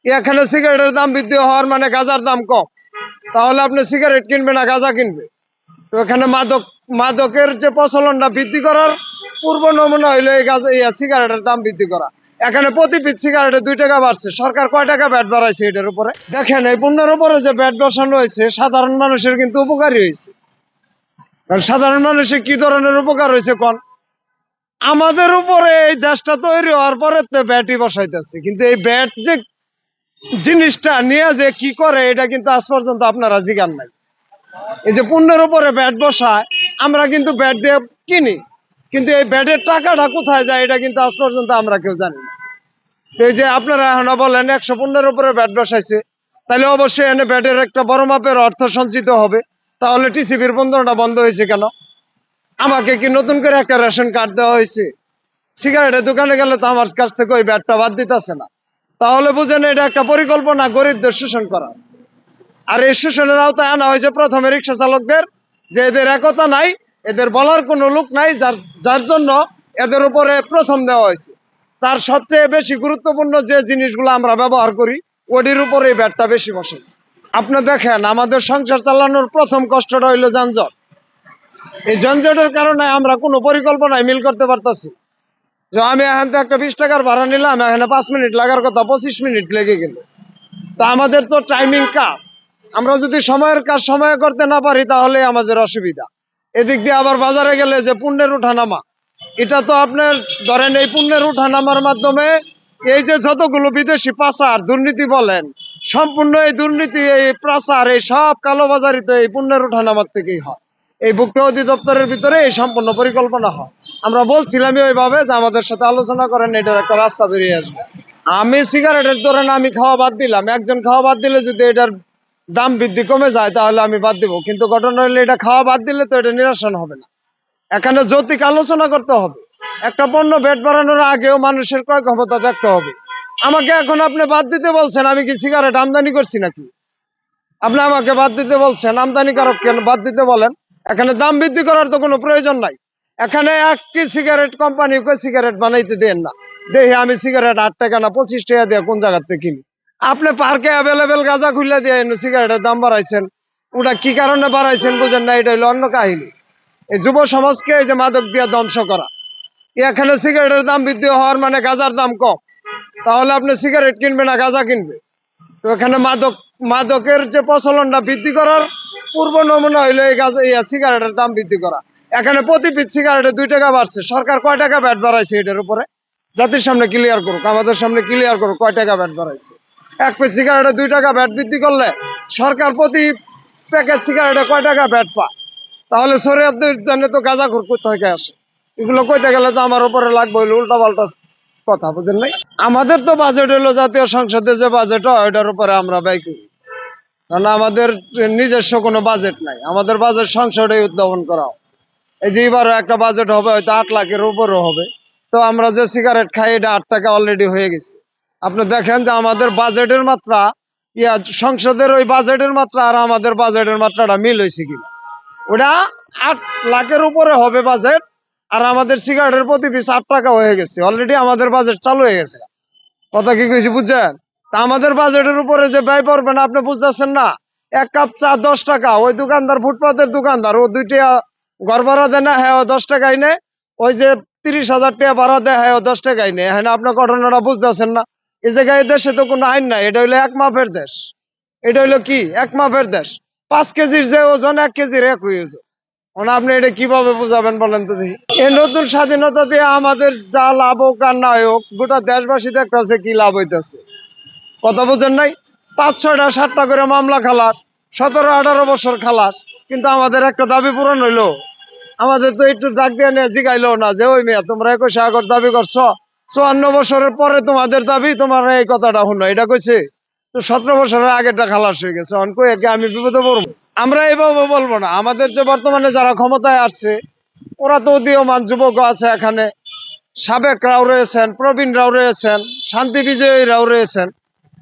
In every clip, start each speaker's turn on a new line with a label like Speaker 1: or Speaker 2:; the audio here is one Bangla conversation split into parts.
Speaker 1: এখানে সিগারেটের দাম বৃদ্ধি হওয়ার মানে গাঁজার দাম কম, তাহলে আপনি সিগারেট কিনবে না গাঁজা কিনবে? তো এখানে মাদকের যে প্রচলনটা বৃদ্ধি করার পূর্ব নমুনা হইলো এই গাঁজা সিগারেটের দাম বৃদ্ধি করা। এখানে প্রতি পিস সিগারেটে 2 টাকা বাড়ছে, সরকার কয় টাকা ব্যাট বাড়াইছে এটার উপরে? দেখেন এই পণ্যের উপরে যে ব্যাট বসানো হয়েছে সাধারণ মানুষের কিন্তু উপকারী হয়েছে। কারণ সাধারণ মানুষের কি ধরনের উপকার হয়েছে কোন? আমাদের উপরে এই দেশটা তৈরি হওয়ার পরে তো ব্যাটই বসাইতেছে, কিন্তু এই ব্যাট যে জিনিসটা নিয়ে যে কি করে এটা কিন্তু আজ পর্যন্ত আপনারা জিজ্ঞান নাই। এই যে পণ্যের উপরে ব্যাট বসায়, আমরা কিন্তু ব্যাট দিয়ে কিনি, কিন্তু এই ব্যাটের টাকাটা কোথায় যায় এটা কিন্তু আজ পর্যন্ত আমরা কেউ জানি না। এই যে আপনারা এখন বলেন 115 উপরে ব্যাট বসাইছে, তাহলে অবশ্যই এনে ব্যাটের একটা বড় মাপের অর্থ সঞ্চিত হবে। তাহলে টিসিবির 15টা বন্ধ হয়েছে কেন? আমাকে কি নতুন করে একটা রেশন কার্ড দেওয়া হয়েছে? সিগারেটের দোকানে গেলে তো আমার কাছ থেকে ওই ব্যাটটা বাদ দিতেছে না। তাহলে বুঝেন এটা একটা পরিকল্পনা গরিবদের শোষণ করা। আর এই শোষণের আওতায় আনা হয়েছে প্রথমে রিক্সা চালকদের, যে এদের একতা নাই, এদের বলার কোনো লোক নাই, যার জন্য এদের উপরে প্রথম দেওয়া হয়েছে। তার সবচেয়ে বেশি গুরুত্বপূর্ণ যে জিনিসগুলো আমরা ব্যবহার করি ওটির উপরে এই ব্যাটটা বেশি বসেছে। আপনি দেখেন আমাদের সংসার চালানোর প্রথম কষ্টটা হইলো যানজট। এই যানজটের কারণে আমরা কোনো পরিকল্পনায় মিল করতে পারতাছি। যে আমি এখান থেকে একটা 20 টাকার ভাড়া নিলাম, এখানে 5 মিনিট লাগার কথা 25 মিনিট লেগে গেল। তা আমাদের তো টাইমিং কাজ, আমরা যদি সময়ের কাজ সময়ে করতে না পারি তাহলে আমাদের অসুবিধা। এদিক দিয়ে আবার বাজারে গেলে যে পণ্যের উঠানামা, এটা তো আপনার ধরেন এই পণ্যের উঠানামার মাধ্যমে এই যে যতগুলো বিদেশি পাচার দুর্নীতি বলেন, সম্পূর্ণ এই দুর্নীতি এই পাচার এই সব কালোবাজারি তো এই পণ্যের উঠানামার থেকেই হয়। এই ভুক্ত অধিদপ্তরের ভিতরে এই সম্পূর্ণ পরিকল্পনা হয়। আমরা বলছিলামই ওইভাবে যে আমাদের সাথে আলোচনা করেন, এটার একটা রাস্তা বেরিয়ে আসবে। আমি সিগারেটের ধরেন আমি খাওয়া বাদ দিলাম, একজন খাওয়া বাদ দিলে যদি এটার দাম বৃদ্ধি কমে যায় তাহলে আমি বাদ দিব, কিন্তু ঘটনা হলে এটা খাওয়া বাদ দিলে তো এটা নিরসন হবে না। এখানে যৌক্তিক আলোচনা করতে হবে। একটা পণ্য ভ্যাট বাড়ানোর আগেও মানুষের ক্রয় ক্ষমতা দেখতে হবে। আমাকে এখন আপনি বাদ দিতে বলছেন, আমি কি সিগারেট আমদানি করছি নাকি? আপনি আমাকে বাদ দিতে বলছেন, আমদানিকারক কেন বাদ দিতে বলেন? এখানে দাম বৃদ্ধি করার তো কোনো প্রয়োজন নাই। এখানে একটি সিগারেট কোম্পানি সিগারেট বানাইতে দেন না, দেখি আমি সিগারেট 8 টাকা না 25 টাকা দিয়ে কোন জায়গার থেকে কিনি। আপনি পার্কে অ্যাভেলেবেল গাঁজা খুলে দিয়ে সিগারেটের দাম বাড়াইছেন, ওটা কি কারণে বাড়াইছেন বুঝেন না, এটা হলো অন্য কাহিনী। এই যুব সমাজকে এই যে মাদক দিয়ে ধ্বংস করা। এখানে সিগারেটের দাম বৃদ্ধি হওয়ার মানে গাঁজার দাম কম, তাহলে আপনি সিগারেট কিনবে না গাঁজা কিনবে? তো এখানে মাদকের যে প্রচলনটা বৃদ্ধি করার পূর্ব নমুনা হইলো এই গাঁজা সিগারেটের দাম বৃদ্ধি করা। এখানে প্রতি পিস সিগারেটে 2 টাকা বাড়ছে, সরকার কয় টাকা ব্যাট বাড়াইছে এটার উপরে? জাতির সামনে ক্লিয়ার করুক, আমাদের সামনে ক্লিয়ার করুক কয় টাকা ব্যাট বাড়াইছে। এক পিস সিগারেটে 2 টাকা ব্যাট বৃদ্ধি করলে সরকার প্রতি প্যাকেট সিগারেটে কয় টাকা ব্যাট পায়? তাহলে শরীয়তের জন্য তো গাঁজাখোর কোথা থেকে আসে? এগুলো কইতে গেলে তো আমার উপরে লাগবে হইলো উল্টা পাল্টা কথা, বুঝেন নাই? আমাদের তো বাজেট হলো জাতীয় সংসদে যে বাজেট হয় ওইটার উপরে আমরা ব্যয় করি, কারণ আমাদের নিজস্ব কোনো বাজেট নাই। আমাদের বাজেট সংসদে উদ্ভাবন করা হয়। এই যে এবারও একটা বাজেট হবে হয়তো 8 লাখের উপরও হবে। তো আমরা যে সিগারেট খাই এটা 8 টাকা অলরেডি হয়ে গেছে। আপনি দেখেন যে আমাদের বাজেটের মাত্রা সংসদের ওই বাজেটের মাত্রা আর আমাদের বাজেটের মাত্রাটা মিল হয়েছে কিনা। ওটা 8 লাখের উপরে হবে বাজেট, আর আমাদের সিগারেটের প্রতি পিস 8 টাকা হয়ে গেছে, অলরেডি আমাদের বাজেট চালু হয়ে গেছে। কথা কি কইছি বুঝছেন? তা আমাদের বাজেটের উপরে যে ব্যয় পড়বেন আপনি বুঝতেছেন না। 1 কাপ চা 10 টাকা, ওই দোকানদার ফুটপাতের দোকানদার ও 2 টাকা ঘর ভাড়া দেয় না, হ্যাঁ ও 10 টাকাই নেয়। ওই যে 30,000 টাকা ভাড়া দেয়, হ্যাঁ ও 10 টাকাই নেয়। হ্যাঁ আপনি ঘটনাটা বুঝতেছেন না। এই জায়গায় দেশে তো কোনো আইন নাই, এটা হইলো এক মাপের দেশ। এটা হইলো কি এক মাপের দেশ। 5 কেজির যে ওজন 1 কেজির একই ওজন। আপনি এটা কিভাবে বুঝাবেন বলেন তো দেখি? এই নতুন স্বাধীনতা দিয়ে আমাদের যা লাভ হোক আর না হোক গোটা দেশবাসী দেখতেছে কি লাভ হইতেছে। কথা বুঝেন নাই? 5-6টা 7টা করে মামলা খালাস, 17-18 বছর খালাস, কিন্তু আমাদের একটা দাবি পূরণ হইলো? আমাদের তো একটু ডাক দিয়ে নিয়ে জিগাইলো না যে ওই মেয়ে তোমরা 21 আগস্ট দাবি করছো, 54 বছরের পরে তোমাদের দাবি, তোমার এই কথাটা শুনো, এটা কইছে তো 17 বছরের আগেরটা খালাস হয়ে গেছে। কই একে আমি বিপদে পড়বো? আমরা এইভাবে বলবো না। আমাদের যে বর্তমানে যারা ক্ষমতায় আসছে ওরা তো উদীয়মান যুবক আছে, এখানে সাবেকরাও রয়েছেন, প্রবীণরাও রয়েছেন, শান্তি বিজয়ীরাও রয়েছেন,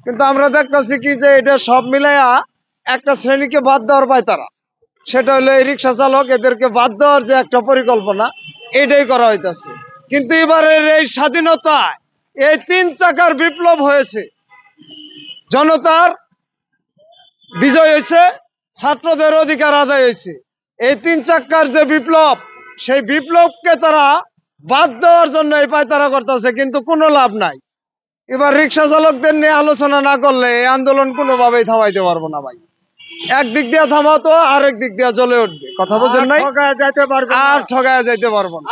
Speaker 1: কিন্তু আমরা দেখতেছি কি যে এটা সব মিলাইয়া একটা শ্রেণীকে বাদ দেওয়ার পায় তারা। সেটা হলো এই রিক্সা চালক, এদেরকে বাদ দেওয়ার যে একটা পরিকল্পনা এটাই করা হইতেছে। কিন্তু এবারের এই স্বাধীনতায় এই 3 চাকার বিপ্লব হয়েছে। জনতার বিজয় হয়েছে, ছাত্রদের অধিকার আদায় হয়েছে। এই 3 চাক্কার যে বিপ্লব, সেই বিপ্লবকে তারা বাদ দেওয়ার জন্য এই পায়তারা করতেছে, কিন্তু কোনো লাভ নাই। এবার রিক্সা চালকদের নিয়ে আলোচনা না করলে এই আন্দোলন কোনোভাবেই থামাইতে পারবো না ভাই। একদিক দিয়ে থামাতো, আরেক দিক দিয়ে জ্বলে উঠবে। কথা বোঝেন নাই? আর ঠগায় যাইতে পারবো না।